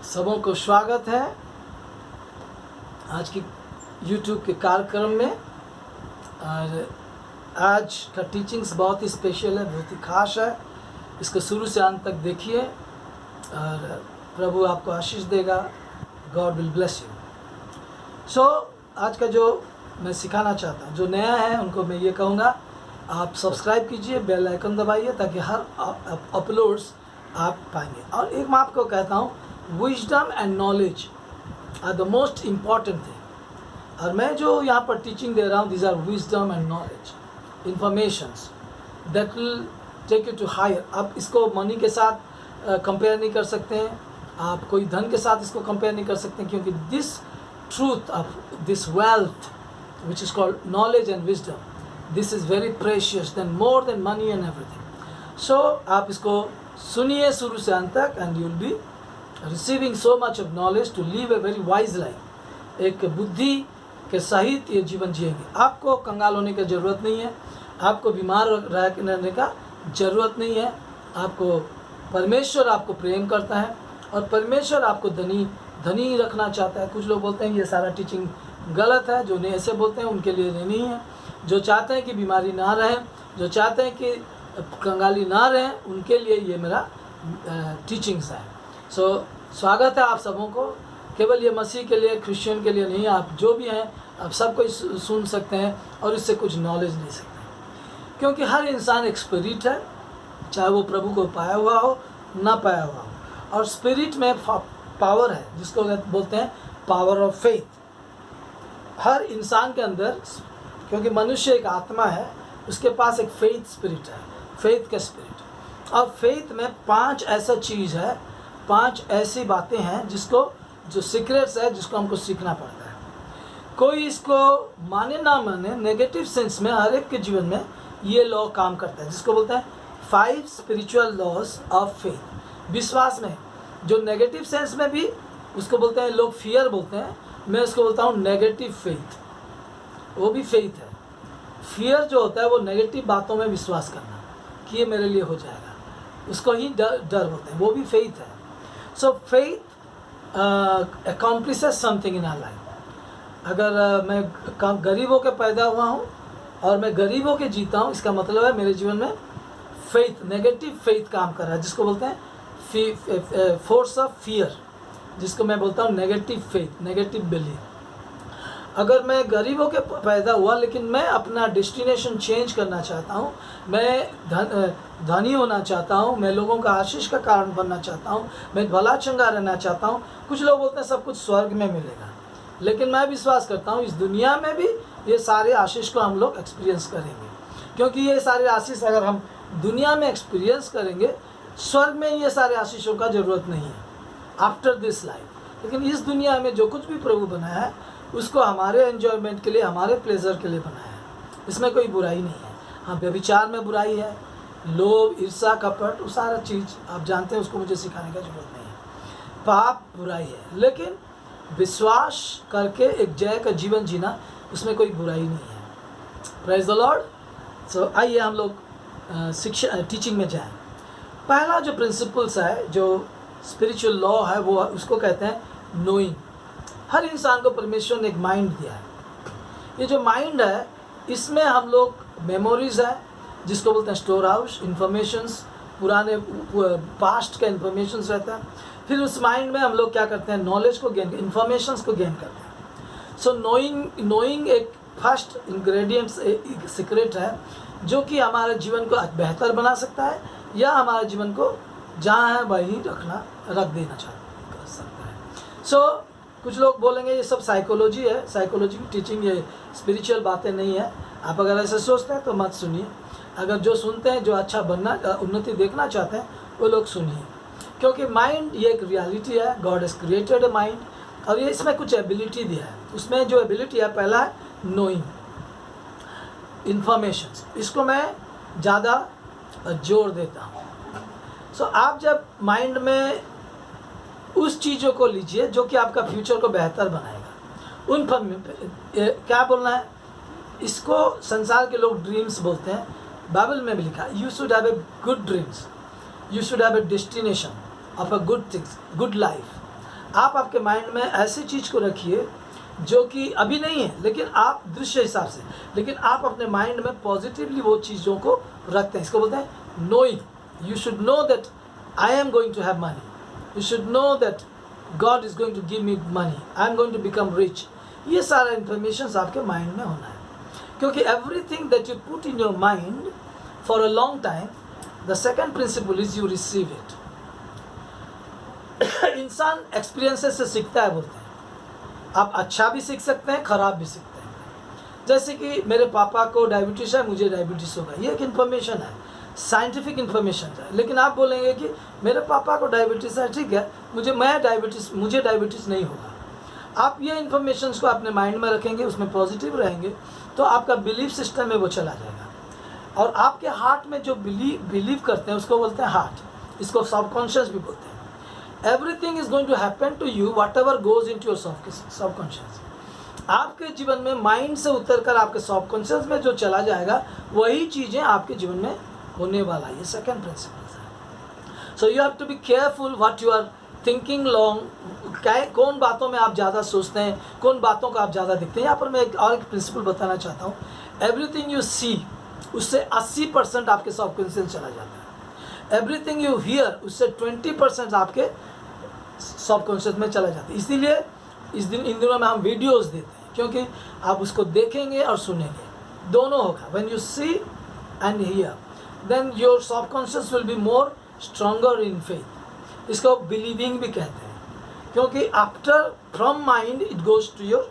सबों को स्वागत है आज की YouTube के कार्यक्रम में। और आज का टीचिंग्स बहुत ही स्पेशल है, बहुत ही खास है। इसको शुरू से अंत तक देखिए और प्रभु आपको आशीष देगा। God will bless you. So आज का जो मैं सिखाना चाहता हूँ, जो नया है उनको मैं ये कहूँगा, आप सब्सक्राइब कीजिए, बेल आइकन दबाइए ताकि हर अपलोड्स आप पाएंगे। और एक मैं आपको कहता हूँ, wisdom and knowledge are the most important thing. और मैं जो यहाँ पर टीचिंग दे रहा हूँ, this are wisdom and knowledge informations that will take you to higher. आप इसको मनी के साथ कंपेयर नहीं कर सकते हैं, आप कोई धन के साथ इसको कंपेयर नहीं कर सकते हैं, क्योंकि this truth of this wealth which is called knowledge and wisdom, this is very precious then more than money and everything. So आप इसको सुनिए शुरू से अंत तक and you will be receiving so much of knowledge to live a very wise life. एक बुद्धि के सहित ये जीवन जिएंगे। आपको कंगाल होने की ज़रूरत नहीं है, आपको बीमार रहने का ज़रूरत नहीं है। आपको परमेश्वर आपको प्रेम करता है और परमेश्वर आपको धनी रखना चाहता है। कुछ लोग बोलते हैं ये सारा टीचिंग गलत है, जो नहीं ऐसे बोलते हैं उनके लिए नहीं है। जो चाहते हैं कि बीमारी ना रहे, जो चाहते हैं कि कंगाली ना रहे, उनके लिए ये मेरा टीचिंग्स है। सो स्वागत है आप सबों को। केवल ये मसीह के लिए, क्रिश्चियन के लिए नहीं, आप जो भी हैं आप सब कुछ सुन सकते हैं और इससे कुछ नॉलेज ले सकते हैं। क्योंकि हर इंसान एक स्पिरिट है, चाहे वो प्रभु को पाया हुआ हो ना पाया हुआ हो। और स्पिरिट में पावर है जिसको बोलते हैं पावर ऑफ फेथ। हर इंसान के अंदर, क्योंकि मनुष्य एक आत्मा है, उसके पास एक फेथ स्पिरिट है, फेथ का स्पिरिट। और फेथ में 5 ऐसा चीज़ है, 5 ऐसी बातें हैं जिसको, जो सीक्रेट्स है, जिसको हमको सीखना पड़ता है। कोई इसको माने ना माने, नेगेटिव सेंस में हर एक के जीवन में ये लॉ काम करता है, जिसको बोलते हैं 5 स्पिरिचुअल लॉज ऑफ फेथ। विश्वास में जो नेगेटिव सेंस में भी उसको बोलते हैं लोग फियर बोलते हैं, मैं उसको बोलता हूँ नेगेटिव फेथ। वो भी फेथ है। फियर जो होता है वो नेगेटिव बातों में विश्वास करना कि ये मेरे लिए हो जाएगा, उसको ही डर बोलते हैं, वो भी फेथ है। So faith accomplishes something in our life. अगर मैं गरीबों के पैदा हुआ हूँ और मैं गरीबों के जीता हूँ, इसका मतलब है मेरे जीवन में फेथ, नेगेटिव फेथ काम कर रहा है, जिसको बोलते हैं फोर्स ऑफ फियर, जिसको मैं बोलता हूँ नेगेटिव फेथ, नेगेटिव बिलीफ। अगर मैं गरीबों के पैदा हुआ लेकिन मैं अपना डेस्टिनेशन चेंज करना चाहता हूँ, मैं धनी होना चाहता हूँ, मैं लोगों का आशीष का कारण बनना चाहता हूँ, मैं भला चंगा रहना चाहता हूँ। कुछ लोग बोलते हैं सब कुछ स्वर्ग में मिलेगा, लेकिन मैं विश्वास करता हूँ इस दुनिया में भी ये सारे आशीष को हम लोग एक्सपीरियंस करेंगे। क्योंकि ये सारे आशीष अगर हम दुनिया में एक्सपीरियंस करेंगे, स्वर्ग में ये सारे आशीषों का ज़रूरत नहीं है आफ्टर दिस लाइफ। लेकिन इस दुनिया में जो कुछ भी प्रभु बनाया है उसको हमारे एंजॉयमेंट के लिए, हमारे प्लेजर के लिए बनाया है। इसमें कोई बुराई नहीं है। हाँ, व्यभिचार में बुराई है, लोभ, ईर्ष्या, कपट, वो सारा चीज़ आप जानते हैं, उसको मुझे सिखाने की जरूरत नहीं है। पाप बुराई है, लेकिन विश्वास करके एक जय का जीवन जीना, उसमें कोई बुराई नहीं है। Praise the Lord. सो आइए हम लोग शिक्षा टीचिंग में जाएं। पहला जो प्रिंसिपल्स है, जो स्पिरिचुअल लॉ है, वो उसको कहते हैं नोइंग। हर इंसान को परमेश्वर ने एक माइंड दिया है। ये जो माइंड है, इसमें हम लोग मेमोरीज है, जिसको बोलते हैं स्टोर हाउस, इन्फॉर्मेशंस, पुराने पास्ट का इन्फॉर्मेशंस रहता है। फिर उस माइंड में हम लोग क्या करते हैं, नॉलेज को गेन, इन्फॉर्मेशंस को गेन करते हैं। सो नोइंग एक फर्स्ट इंग्रेडिएंट्स, एक सीक्रेट है जो कि हमारे जीवन को बेहतर बना सकता है या हमारे जीवन को जहाँ है वहीं रख देना कर सकता है। सो कुछ लोग बोलेंगे ये सब साइकोलॉजी है, साइकोलॉजी की टीचिंग, ये स्पिरिचुअल बातें नहीं है। आप अगर ऐसे सोचते हैं तो मत सुनिए। अगर जो सुनते हैं, जो अच्छा बनना, उन्नति देखना चाहते हैं, वो लोग सुनिए। क्योंकि माइंड ये एक रियलिटी है। God has created a mind, और ये इसमें कुछ एबिलिटी दिया है। उसमें जो एबिलिटी है, पहला है नोइंग, इन्फॉर्मेशंस। इसको मैं ज़्यादा जोर देता हूँ। सो आप जब माइंड में उस चीज़ों को लीजिए जो कि आपका फ्यूचर को बेहतर बनाएगा, उन पर क्या बोलना है, इसको संसार के लोग ड्रीम्स बोलते हैं। बाइबल में भी लिखा है, you should have a good dreams, you should have a destination of a good things, good life. आप आपके माइंड में ऐसी चीज़ को रखिए जो कि अभी नहीं है, लेकिन आप दृश्य हिसाब से, लेकिन आप अपने माइंड में पॉजिटिवली वो चीज़ों को रखते हैं। इसको बोलते हैं knowing. You should know that I am going to have money, you should know that God is going to give me money, I am going to become rich. ये सारा इन्फॉर्मेशन आपके माइंड में होना है, क्योंकि everything that you put in your mind for a long time, the second principle is you receive it. इंसान experiences से सीखता है बोलते हैं। आप अच्छा भी सीख सकते हैं, ख़राब भी सीखते हैं। जैसे कि मेरे पापा को डायबिटीज़ है, मुझे डायबिटीज़ होगा, ये एक इन्फॉर्मेशन है, साइंटिफिक इन्फॉर्मेशन है। लेकिन आप बोलेंगे कि मेरे पापा को डायबिटीज़ है, ठीक है, मुझे डायबिटीज़ नहीं होगा। आप ये इन्फॉर्मेशन को अपने माइंड में रखेंगे, उसमें पॉजिटिव रहेंगे, तो आपका बिलीफ सिस्टम में वो चला जाएगा। और आपके हार्ट में जो बिलीव करते हैं उसको बोलते हैं हार्ट, इसको सबकॉन्शियस भी बोलते हैं। Everything is going to happen to you what ever goes into your subconscious. आपके जीवन में माइंड से उतर कर आपके सबकॉन्शियस में जो चला जाएगा, वही चीज़ें आपके जीवन में होने वाला है। ये सेकेंड प्रिंसिपल है। So you have to be careful what you are thinking long. कौन बातों में आप ज़्यादा सोचते हैं, कौन बातों को आप ज़्यादा देखते हैं। यहाँ पर मैं एक प्रिंसिपल बताना चाहता हूँ। एवरीथिंग यू सी, उससे 80% आपके सबकॉन्शियस चला जाता है। एवरीथिंग यू हियर, उससे 20% आपके सबकॉन्शियस में चला जाता है। इसीलिए इन दिनों में हम वीडियोस देते हैं, क्योंकि आप उसको देखेंगे और सुनेंगे, दोनों होगा। When you see and hear, then your subconscious will be more stronger in faith. इसको बिलीविंग भी कहते हैं, क्योंकि after from mind it goes to your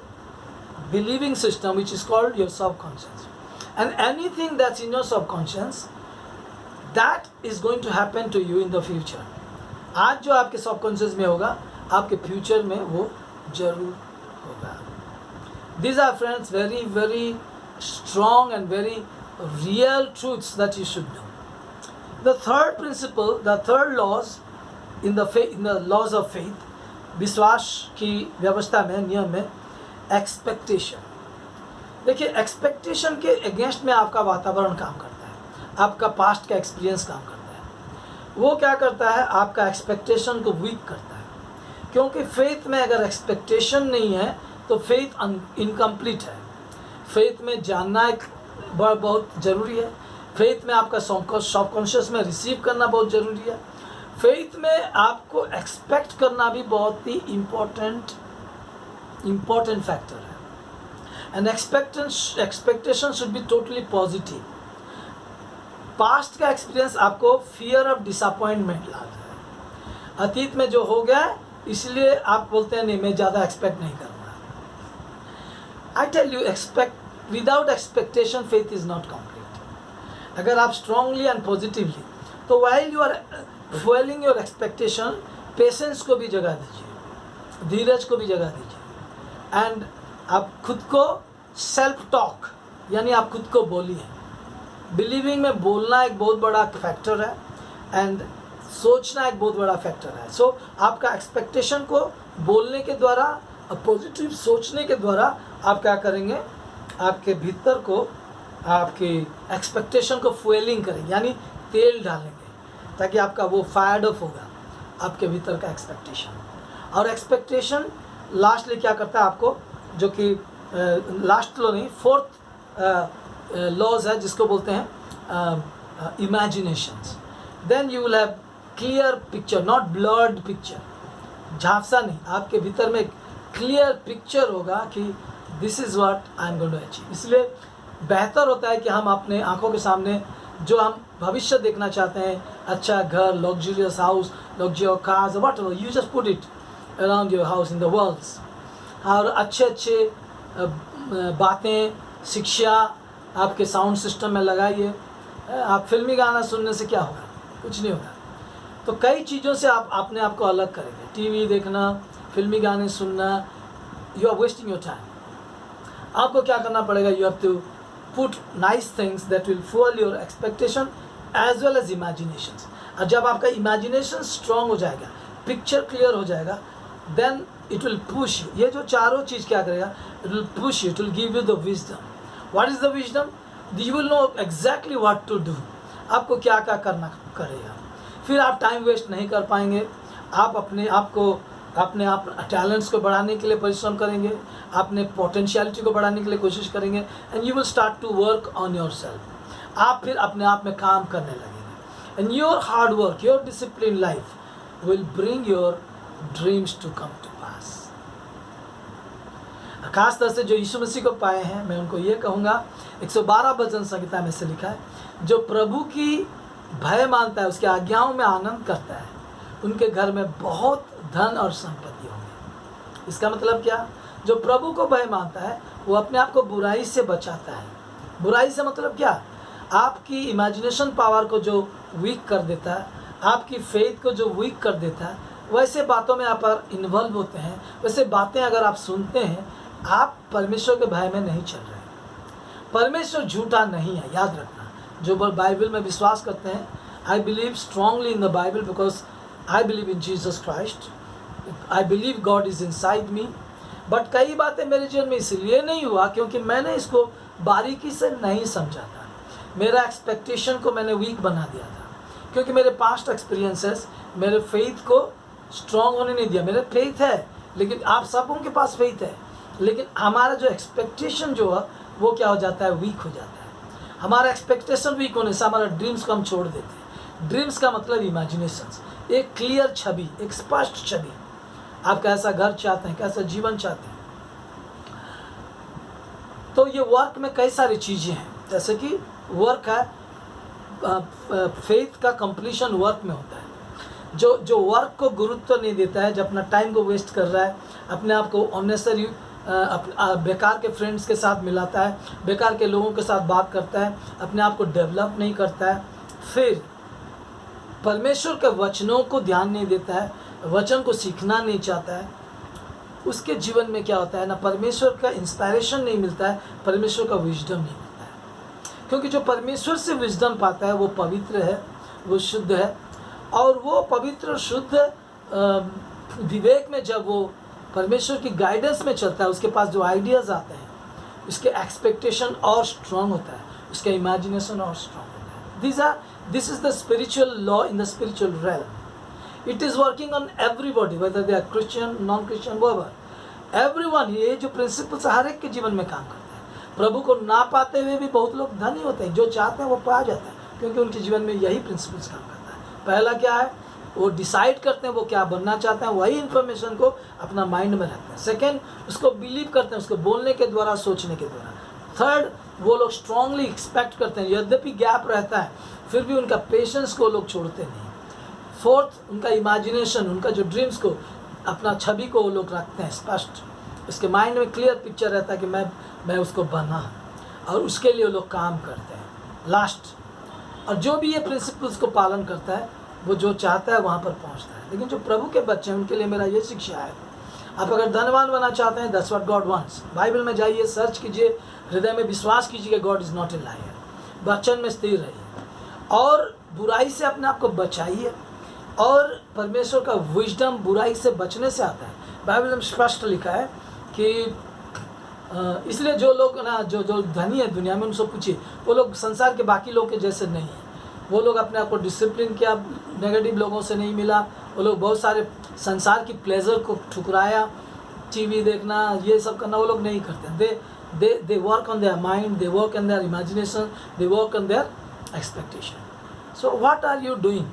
believing system which is called your subconscious. And anything that's in your subconscious, that is going to happen to you in the future. आज जो आपके subconscious में होगा, आपके future में वो जरूर होगा। These are friends very strong and very real truths that you should know. The third principle, the third laws in the laws of faith, विश्वास की व्यवस्था में, नियम में, एक्सपेक्टेशन। देखिए, एक्सपेक्टेशन के अगेंस्ट में आपका वातावरण काम करता है, आपका पास्ट का एक्सपीरियंस काम करता है। वो क्या करता है, आपका एक्सपेक्टेशन को वीक करता है। क्योंकि फेथ में अगर एक्सपेक्टेशन नहीं है तो फेथ इनकम्प्लीट है। फेथ में जानना एक बहुत ज़रूरी है। फेथ में आपका सबकॉन्शियस में रिसीव करना बहुत ज़रूरी है। फेथ में आपको एक्सपेक्ट करना भी बहुत ही इम्पोर्टेंट फैक्टर है। And expectation should be totally positive. Past का एक्सपीरियंस आपको फियर ऑफ डिसअपॉइंटमेंट लाता है। अतीत में जो हो गया, इसलिए आप बोलते हैं नहीं, मैं ज़्यादा एक्सपेक्ट नहीं करूँगा। I tell you, expect without expectation faith is not complete. अगर आप स्ट्रांगली एंड पॉजिटिवली, तो while you are fuelling your expectation, patience को भी जगह दीजिए, धीरज को भी जगह दीजिए। एंड आप खुद को सेल्फ टॉक, यानी आप खुद को बोलिए। बिलीविंग में बोलना एक बहुत बड़ा फैक्टर है, एंड सोचना एक बहुत बड़ा फैक्टर है। सो आपका एक्सपेक्टेशन को बोलने के द्वारा, पॉजिटिव सोचने के द्वारा आप क्या करेंगे, आपके भीतर को, आपकी एक्सपेक्टेशन को फ्यूलिंग करेंगे, यानी तेल डालेंगे, ताकि आपका वो फायर्ड अप होगा, आपके भीतर का एक्सपेक्टेशन। और एक्सपेक्टेशन लास्टली क्या करता है आपको, जो कि लास्ट लो नहीं, फोर्थ लॉज है, जिसको बोलते हैं imaginations. Then you will have clear picture, not blurred picture, झांसा नहीं, आपके भीतर में क्लियर पिक्चर होगा कि this is what I am going to achieve. इसलिए बेहतर होता है कि हम अपने आंखों के सामने जो हम भविष्य देखना चाहते हैं, अच्छा घर, luxurious house, luxurious cars, what ever, you just put it around your house in the worlds. और अच्छे बातें, शिक्षा आपके साउंड सिस्टम में लगाइए। आप फिल्मी गाना सुनने से क्या होगा, कुछ नहीं होगा। तो कई चीज़ों से आप अपने आप को अलग करेंगे। टीवी देखना, फिल्मी गाने सुनना, you are wasting your time. आपको क्या करना पड़ेगा, you have to put nice things that will fuel your expectation as well as imaginations. और जब आपका इमेजिनेशन स्ट्रॉन्ग हो जाएगा, पिक्चर क्लियर हो जाएगा, then it will push you. ये जो चारों चीज़ क्या करेगा, it will push you, it will give you the wisdom. What is the wisdom? You will know exactly what to do, आपको क्या क्या करना करेगा। फिर आप टाइम वेस्ट नहीं कर पाएंगे, आप अपने आप को अपने आप टैलेंट्स को बढ़ाने के लिए परिश्रम करेंगे, अपने पोटेंशियलिटी को बढ़ाने के लिए कोशिश करेंगे, and you will start to work on yourself. आप फिर अपने आप में काम करने लगेंगे, and your hard work, your discipline life will bring your dreams to come to pass. खास तरह से जो यीशु मसीह को पाए हैं, मैं उनको ये कहूँगा, 112 भजन संहिता में से लिखा है, जो प्रभु की भय मानता है, उसके आज्ञाओं में आनंद करता है, उनके घर में बहुत धन और संपत्ति होंगे। इसका मतलब क्या? जो प्रभु को भय मानता है वो अपने आप को बुराई से बचाता है। बुराई से मतलब क्या? आपकी इमेजिनेशन पावर को जो वीक कर देता है, आपकी फेथ को जो वीक कर देता है, वैसे बातों में आप अगर इन्वॉल्व होते हैं, वैसे बातें अगर आप सुनते हैं, आप परमेश्वर के भय में नहीं चल रहे हैं। परमेश्वर झूठा नहीं है, याद रखना। जो बाइबल में विश्वास करते हैं, I believe strongly in the Bible because I believe in Jesus Christ, I believe God is inside me. But कई बातें मेरे जीवन में इसलिए नहीं हुआ क्योंकि मैंने इसको बारीकी से नहीं समझा था। मेरा एक्सपेक्टेशन को मैंने वीक बना दिया था, क्योंकि मेरे पास्ट एक्सपीरियंसेस मेरे फेथ को स्ट्रॉन्ग होने नहीं दिया। मेरे फेथ है, लेकिन आप सबों के पास फेथ है, लेकिन हमारा जो एक्सपेक्टेशन जो है वो क्या हो जाता है? वीक हो जाता है। हमारा एक्सपेक्टेशन वीक होने से हमारा ड्रीम्स को हम छोड़ देते हैं। ड्रीम्स का मतलब इमेजिनेशंस, एक क्लियर छवि, एक स्पष्ट छवि। आप कैसा घर चाहते हैं, कैसा जीवन चाहते हैं। तो ये वर्क में कई सारी चीज़ें हैं, जैसे कि वर्क है, फेथ का कंप्लीशन वर्क में होता है। जो वर्क को गुरुत्व नहीं देता है, जो अपना टाइम को वेस्ट कर रहा है, अपने आप को अननेसेसरी बेकार के फ्रेंड्स के साथ मिलाता है, बेकार के लोगों के साथ बात करता है, अपने आप को डेवलप नहीं करता है, फिर परमेश्वर के वचनों को ध्यान नहीं देता है, वचन को सीखना नहीं चाहता है, उसके जीवन में क्या होता है ना, परमेश्वर का इंस्पायरेशन नहीं मिलता है, परमेश्वर का विजडम नहीं मिलता है। क्योंकि जो परमेश्वर से विजडम पाता है वो पवित्र है, वो शुद्ध है, और वो पवित्र और शुद्ध विवेक में जब वो परमेश्वर की गाइडेंस में चलता है, उसके पास जो आइडियाज़ आते हैं, उसके एक्सपेक्टेशन और स्ट्रॉन्ग होता है, उसका इमेजिनेशन और स्ट्रॉन्ग होता है। This is the spiritual law in the spiritual realm. It is working on everybody, whether they are Christian, non-Christian, whatever. Everyone, ये जो प्रिंसिपल्स हर एक के जीवन में काम करते हैं। प्रभु को ना पाते हुए भी बहुत लोग धनी होते हैं, जो चाहते हैं वो पा जाते हैं, क्योंकि उनके जीवन में यही प्रिंसिपल्स काम करता है। पहला क्या है? वो डिसाइड करते हैं वो क्या बनना चाहते हैं, वही इन्फॉर्मेशन को अपना माइंड में रखते हैं। सेकेंड, उसको बिलीव करते हैं, उसको बोलने के द्वारा, सोचने के द्वारा। थर्ड, वो लोग स्ट्रांगली एक्सपेक्ट करते हैं, यद्यपि गैप रहता है फिर भी उनका पेशेंस को लोग छोड़ते नहीं। फोर्थ, उनका इमेजिनेशन, उनका जो ड्रीम्स को, अपना छवि को वो लोग रखते हैं स्पष्ट, उसके माइंड में क्लियर पिक्चर रहता है कि मैं उसको बना, और उसके लिए वो लोग काम करते हैं। लास्ट, और जो भी ये प्रिंसिपल्स को पालन करता है वो जो चाहता है वहाँ पर पहुँचता है। लेकिन जो प्रभु के बच्चे हैं उनके लिए मेरा ये शिक्षा है, आप अगर धनवान बनना चाहते हैं, that's what God wants. Bible में जाइए, सर्च कीजिए, हृदय में विश्वास कीजिए कि God is not a lawyer. वचन में स्थिर रहिए और बुराई से अपने आप को बचाइए, और परमेश्वर का विजडम बुराई से बचने से आता है। बाइबल में स्पष्ट लिखा है कि इसलिए जो लोग ना जो धनी है दुनिया में, उनसे पूछिए, वो लोग संसार के बाकी लोग के जैसे नहीं हैं। वो लोग अपने आप को डिसिप्लिन किया, नेगेटिव लोगों से नहीं मिला, वो लोग बहुत सारे संसार की प्लेजर को ठुकराया, टीवी देखना, ये सब करना वो लोग नहीं करते। They work on their mind, they work on their imagination, they work on their expectation. So what are you doing?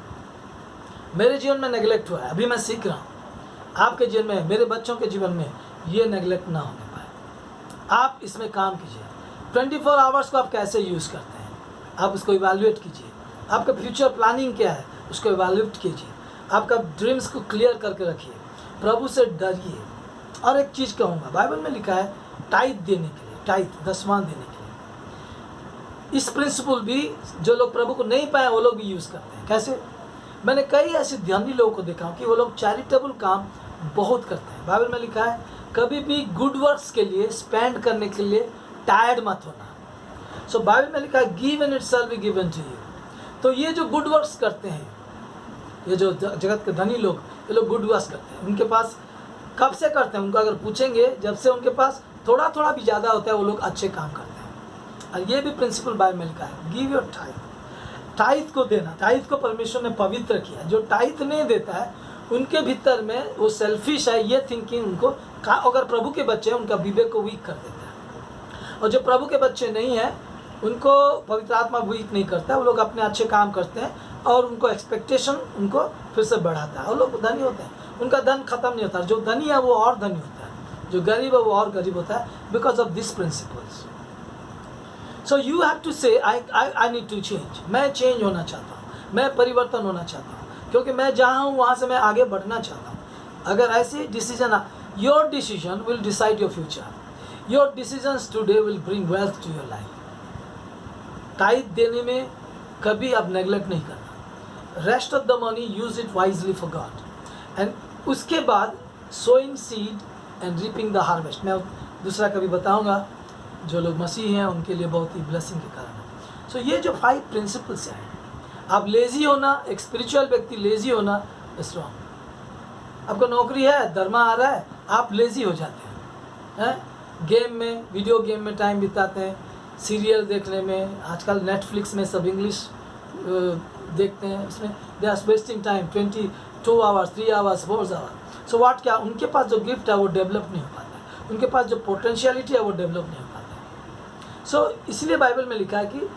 मेरे जीवन में नेगलेक्ट हुआ है, अभी मैं सीख रहा हूँ। आपके जीवन में, मेरे बच्चों के जीवन में ये नेगलेक्ट ना होने पाए। आप इसमें काम कीजिए। 24 आवर्स को आप कैसे यूज़ करते हैं, आप उसको इवैल्यूएट कीजिए। आपका फ्यूचर प्लानिंग क्या है, उसको इवैल्यूएट कीजिए। आपका ड्रीम्स को क्लियर करके रखिए, प्रभु से डरिए। और एक चीज़ कहूँगा, बाइबल में लिखा है टाइथ देने के लिए, टाइथ दसवां देने के लिए। इस प्रिंसिपल भी जो लोग प्रभु को नहीं पाए वो लोग भी यूज़ करते हैं। कैसे? मैंने कई ऐसे ध्यानी लोगों को देखा कि वो लोग चैरिटेबल काम बहुत करते हैं। बाइबल में लिखा है कभी भी गुड वर्क्स के लिए स्पेंड करने के लिए टायर्ड मत होना। सो बाइबल में लिखा है give and it shall be given to you. तो ये जो गुड वर्क्स करते हैं, ये जो जगत के धनी लोग, ये लोग गुड वर्क्स करते हैं। उनके पास कब से करते हैं, उनको अगर पूछेंगे, जब से उनके पास थोड़ा थोड़ा भी ज़्यादा होता है वो लोग अच्छे काम करते हैं। और ये भी प्रिंसिपल बाइबल में लिखा है, गिव योर टाइथ को देना। टाइथ को परमेश्वर ने पवित्र किया। जो टाइथ नहीं देता है उनके भीतर में वो सेल्फिश है, ये थिंकिंग उनको, अगर प्रभु के बच्चे हैं उनका विवेक को वीक कर देता है। और जो प्रभु के बच्चे नहीं हैं उनको पवित्र आत्मा वीक नहीं करता, वो लोग अपने अच्छे काम करते हैं और उनको एक्सपेक्टेशन उनको फिर से बढ़ाता है। और लोग धनी होते हैं, उनका धन खत्म नहीं होता, जो धनी है वो और धनी होता है, जो गरीब है वो और गरीब होता है, because of this principles. So you have to say I need to change, मैं चेंज होना चाहता हूँ, मैं परिवर्तन होना चाहता हूँ, क्योंकि मैं जहाँ हूँ वहाँ से मैं आगे बढ़ना चाहता हूँ। अगर ऐसे decision, your decision will decide your future, your decisions today will bring wealth to your life. Tithe देने में कभी आप नेगलेक्ट नहीं करना, rest of the money use it wisely for God, and उसके बाद sowing seed and reaping the harvest. मैं दूसरा कभी बताऊंगा, जो लोग मसीह हैं उनके लिए बहुत ही ब्लेसिंग के कारण है। सो ये जो 5 प्रिंसिपल्स हैं, आप लेज़ी होना, एक स्पिरिचुअल व्यक्ति लेज़ी होना इज रॉन्ग। आपको नौकरी है, दरमा आ रहा है, आप लेज़ी हो जाते हैं, गेम में, वीडियो गेम में टाइम बिताते हैं, सीरियल देखने में, आजकल नेटफ्लिक्स में सब इंग्लिश देखते हैं, उसमें they are wasting time 22 hours, 3 hours, 4 hours. So what, क्या उनके पास जो गिफ्ट है वो डेवलप नहीं हो पाता है, उनके पास जो पोटेंशियलिटी है वो डेवलप नहीं हो पाता है। सो इसलिए बाइबल में लिखा है कि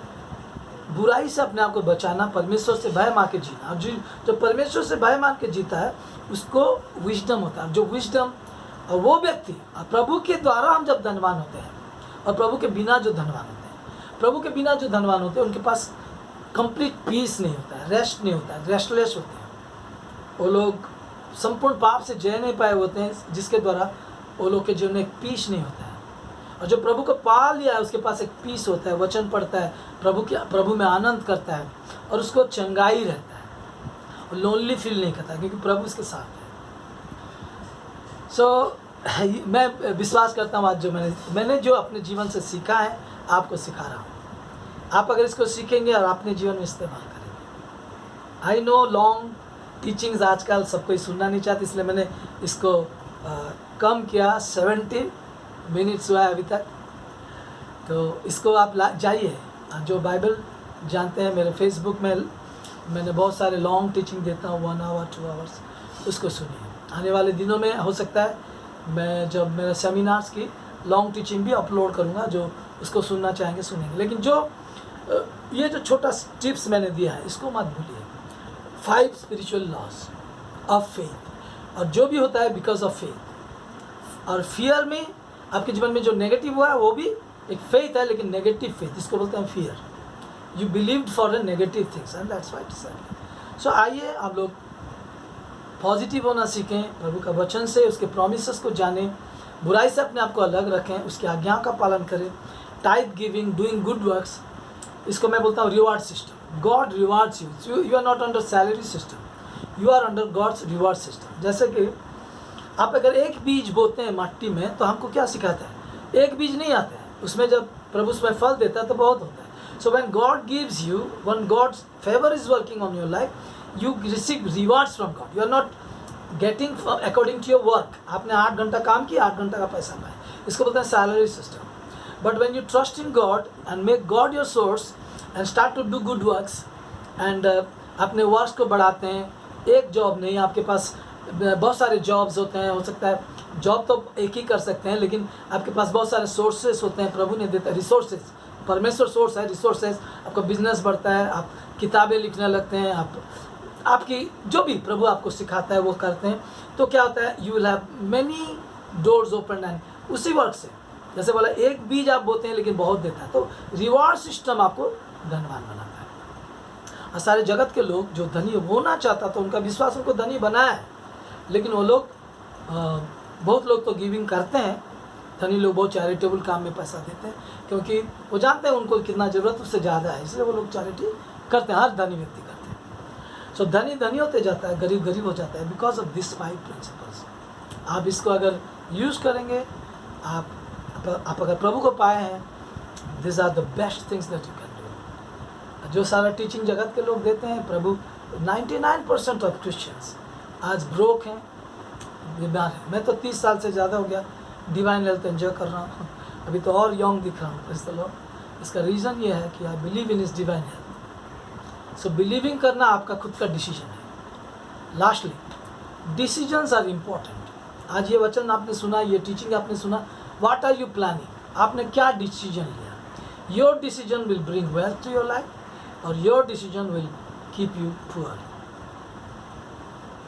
बुराई से अपने आप को बचाना, परमेश्वर से भय मान के जीना। और जो परमेश्वर से भय मान के जीता है उसको विजडम होता है। जो विजडम, और वो व्यक्ति, प्रभु के द्वारा हम जब धनवान होते हैं और प्रभु के बिना जो धनवान होते हैं, प्रभु के बिना जो धनवान होते हैं उनके पास कंप्लीट पीस नहीं होता है, रेस्ट नहीं होता है, रेस्टलेस होते हैं। वो लोग संपूर्ण पाप से जय नहीं पाए होते हैं, जिसके द्वारा वो लोग के जीवन में एक पीस नहीं होता है। और जो प्रभु को पा लिया है उसके पास एक पीस होता है, वचन पढ़ता है, प्रभु में आनंद करता है और उसको चंगाई रहता है, और लोनली फील नहीं करता क्योंकि प्रभु उसके साथ है। सो मैं विश्वास करता हूँ आज जो मैंने जो अपने जीवन से सीखा है आपको सिखा रहा हूँ। आप अगर इसको सीखेंगे और अपने जीवन में इस्तेमाल करेंगे। आई नो लॉन्ग टीचिंग्स आजकल सब कोई सुनना नहीं चाहती, इसलिए मैंने इसको कम किया, 70 मिनट्स हुआ है अभी तक। तो इसको आप जाइए, जो बाइबल जानते हैं, मेरे फेसबुक में मैंने बहुत सारे लॉन्ग टीचिंग देता हूँ, 1 आवर 2 आवर्स, उसको सुनिए। आने वाले दिनों में हो सकता है मैं जब मेरे सेमिनार्स की लॉन्ग टीचिंग भी अपलोड करूँगा, जो उसको सुनना चाहेंगे सुनेंगे। लेकिन जो ये जो छोटा टिप्स मैंने दिया है इसको मत भूलिए। 5 स्पिरिचुअल लॉज ऑफ फेथ, और जो भी होता है बिकॉज ऑफ फेथ। और फियर में आपके जीवन में जो नेगेटिव हुआ है वो भी एक फेथ है, लेकिन नेगेटिव फेथ, इसको बोलते हैं fear. You believed for the negative things and that's why it is happening. So आइए आप लोग पॉजिटिव होना सीखें, प्रभु का वचन से उसके प्रॉमिसेस को जानें, बुराई से अपने आप को अलग रखें, उसकी आज्ञा का पालन करें, tithe giving, doing good works, इसको मैं बोलता हूँ reward system. God rewards you, you are not under salary system, you are under God's reward system. जैसे कि आप अगर एक बीज बोते हैं मट्टी में तो हमको क्या सिखाता है, एक बीज नहीं आता है, उसमें जब प्रभु उसमें फल देता है तो बहुत होता है। So when God gives you, when God's favour is working on your life, you receive rewards from God. You are not getting according to your work. आपने 8 घंटा काम किया, 8 घंटा का पैसा पाए, इसको बोलते हैं salary system. But when you trust in God and make God your source and start to do good works and अपने वर्क्स को बढ़ाते हैं, एक जॉब नहीं, आपके पास बहुत सारे जॉब्स होते हैं, हो सकता है जॉब तो एक ही कर सकते हैं, लेकिन आपके पास बहुत सारे सोर्सेस होते हैं, प्रभु ने देता है रिसोर्सेज, परमेश्वर सोर्स है रिसोर्सेज। आपका बिजनेस बढ़ता है, आप किताबें लिखने लगते हैं, आपकी जो भी प्रभु आपको सिखाता है वो करते हैं, तो क्या होता है, you will have many doors open. And उसी वर्क से, जैसे बोला एक बीज आप बोते हैं लेकिन बहुत देता है, तो रिवार्ड सिस्टम आपको धनवान बनाता है। और सारे जगत के लोग जो धनी होना चाहता तो उनका विश्वास उनको धनी बनाया है, लेकिन वो लोग बहुत लोग तो गिविंग करते हैं, धनी लोग बहुत चैरिटेबल काम में पैसा देते हैं, क्योंकि वो जानते हैं उनको कितना ज़रूरत उससे ज़्यादा है, इसलिए वो लोग चैरिटी करते हैं, हर धनी व्यक्ति करते हैं। सो धनी धनी होते जाता है, गरीब गरीब हो जाता है, बिकॉज ऑफ दिस 5 प्रिंसिपल्स। आप इसको अगर यूज़ करेंगे, आप अगर प्रभु को पाए हैं, this are the best things that you can do. जो सारा टीचिंग जगत के लोग देते हैं, प्रभु 99% ऑफ क्रिश्चियंस आज ब्रोक हैं, बीमार हैं। मैं तो 30 साल से ज़्यादा हो गया डिवाइन हेल्थ एंजॉय कर रहा हूँ, अभी तो और यंग दिख रहा हूँ, प्रेज़ द लॉर्ड। इसका रीज़न ये है कि आई बिलीव इन इस डिवाइन हेल्थ। सो बिलीविंग करना आपका खुद का डिसीजन है। Lastly, decisions are important. आज ये वचन आपने सुना, ये टीचिंग आपने सुना, व्हाट आर यू प्लानिंग, आपने क्या डिसीजन लिया? Your decision will bring wealth to your life or your decision will keep you poor.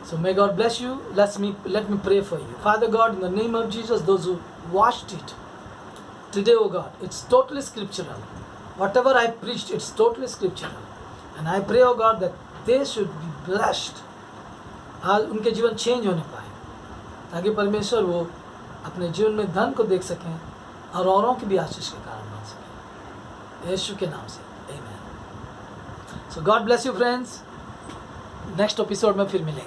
So may God bless you. Let me pray for you. Father God, in the name of Jesus, those who watched it today, oh God, it's totally scriptural. Whatever I preached, it's totally scriptural. And I pray, oh God, that they should be blessed. आज उनके जीवन change होने पाए, ताकि परमेश्वर वो अपने जीवन में धन को देख सकें और औरों की भी आशीष के कारण बन सकें, यीशु के नाम से, आमीन। So God bless you friends. Next episode में फिर मिलेंगे।